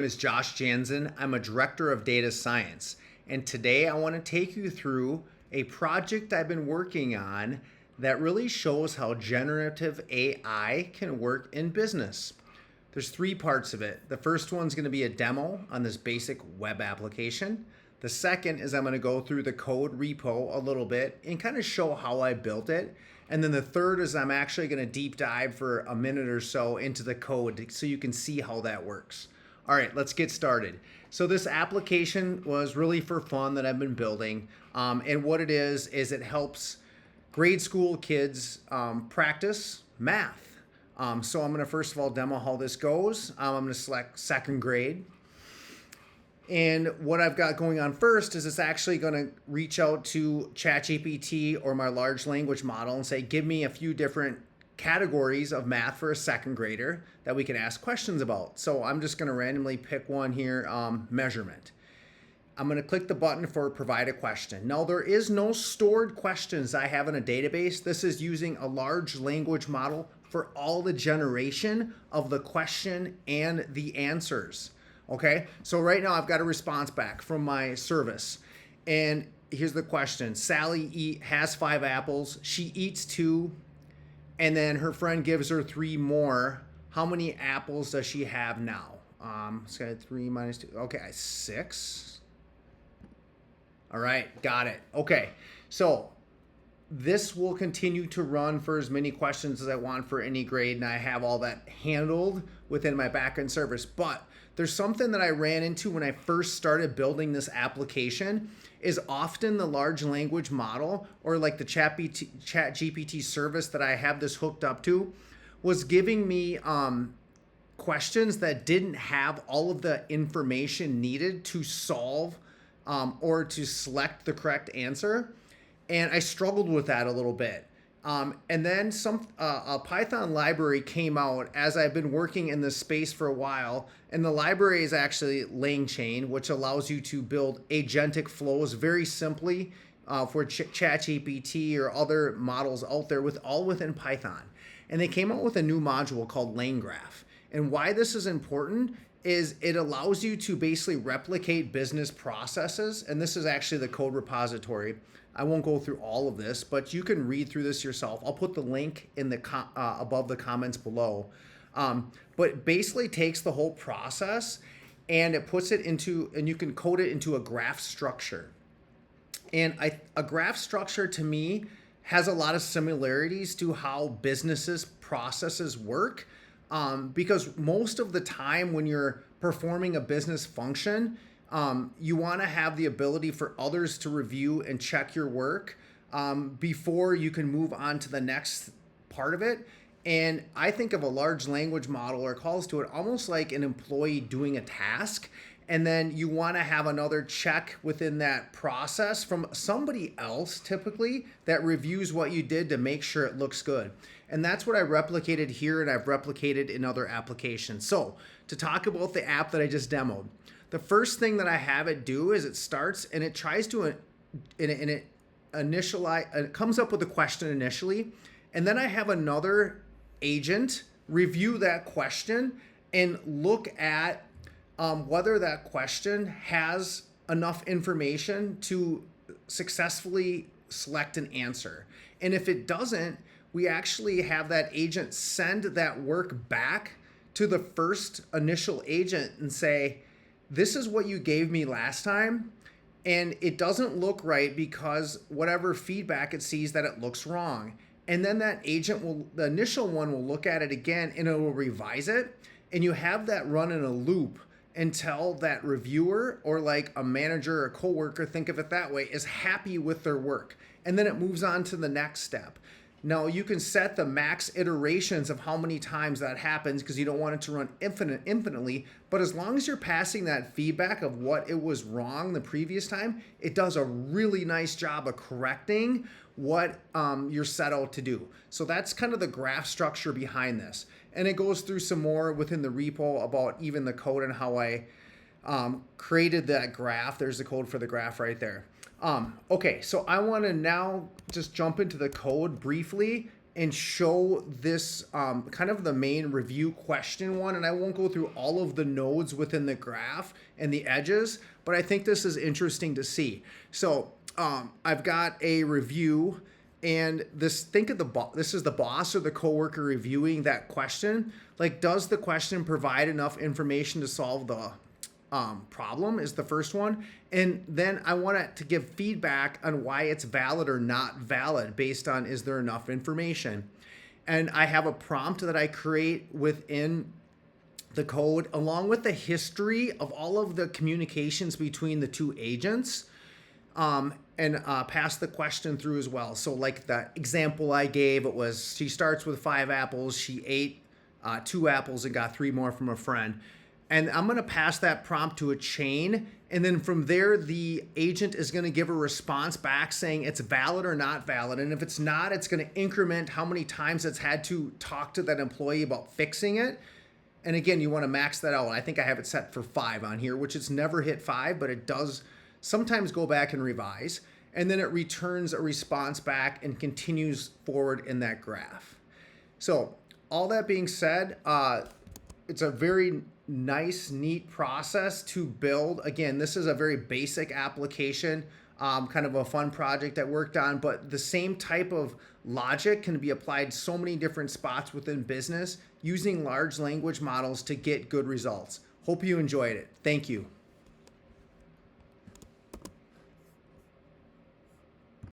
name is Josh Jansen. I'm a director of data science, and today I want to take you through a project I've been working on that really shows how generative AI can work in business. There's three parts of it. The first one's going to be a demo on this basic web application. The second is I'm going to go through the code repo a little bit and kind of show how I built it. And then the third is I'm actually going to deep dive for a minute or so into the code so you can see how that works. All right, let's get started. So this application was really for fun that I've been building. And what it is it helps grade school kids practice math. So I'm going to first of all demo how this goes. I'm going to select second grade. And what I've got going on first is it's actually going to reach out to ChatGPT or my large language model and say, give me a few different categories of math for a second grader that we can ask questions about. So I'm just going to randomly pick one here, measurement. I'm going to click the button for provide a question. Now there is no stored questions I have in a database. This is using a large language model for all the generation of the question and the answers. Okay, so right now I've got a response back from my service. And here's the question. Sally has 5 apples. She eats 2. And then her friend gives her 3 more. How many apples does she have now? It's got 3 minus 2. Okay, 6. All right, got it. Okay, so this will continue to run for as many questions as I want for any grade, and I have all that handled within my backend service. But there's something that I ran into when I first started building this application is often the large language model or like the ChatGPT service that I have this hooked up to was giving me questions that didn't have all of the information needed to solve or to select the correct answer. And I struggled with that a little bit. And then a Python library came out as I've been working in this space for a while. And the library is actually LangChain, which allows you to build agentic flows very simply for ChatGPT or other models out there all within Python. And they came out with a new module called LangGraph. And why this is important is it allows you to basically replicate business processes. And this is actually the code repository. I won't go through all of this, but you can read through this yourself. I'll put the link in the above the comments below. But it basically takes the whole process and it puts it into, and you can code it into a graph structure. And a graph structure to me has a lot of similarities to how businesses processes work. Because most of the time when you're performing a business function, you want to have the ability for others to review and check your work before you can move on to the next part of it. And I think of a large language model or calls to it almost like an employee doing a task. And then you want to have another check within that process from somebody else, typically, that reviews what you did to make sure it looks good. And that's what I replicated here and I've replicated in other applications. So to talk about the app that I just demoed, the first thing that I have it do is it starts and it tries to it comes up with a question initially, and then I have another agent review that question and look at whether that question has enough information to successfully select an answer. And if it doesn't, we actually have that agent send that work back to the first initial agent and say, this is what you gave me last time, and it doesn't look right because whatever feedback it sees that it looks wrong. And then that agent the initial one will look at it again and it will revise it. And you have that run in a loop until that reviewer or like a manager or a coworker, think of it that way, is happy with their work. And then it moves on to the next step. Now you can set the max iterations of how many times that happens because you don't want it to run infinitely. But as long as you're passing that feedback of what it was wrong the previous time, it does a really nice job of correcting what you're set out to do. So that's kind of the graph structure behind this. And it goes through some more within the repo about even the code and how I created that graph. There's the code for the graph right there. Okay, so I want to now just jump into the code briefly and show this kind of the main review question one. And I won't go through all of the nodes within the graph and the edges, but I think this is interesting to see. So I've got a review, and this, think of this is the boss or the coworker reviewing that question. Like, does the question provide enough information to solve the problem is the first one. And then I want it to give feedback on why it's valid or not valid based on, is there enough information? And I have a prompt that I create within the code along with the history of all of the communications between the two agents, and pass the question through as well. So like the example I gave, it was, she starts with 5 apples, she ate 2 apples and got 3 more from a friend. And I'm going to pass that prompt to a chain. And then from there, the agent is going to give a response back saying it's valid or not valid. And if it's not, it's going to increment how many times it's had to talk to that employee about fixing it. And again, you want to max that out. I think I have it set for 5 on here, which it's never hit 5, but it does sometimes go back and revise. And then it returns a response back and continues forward in that graph. So all that being said, it's a very nice, neat process to build. Again, this is a very basic application, kind of a fun project I worked on, but the same type of logic can be applied so many different spots within business using large language models to get good results. Hope you enjoyed it. Thank you.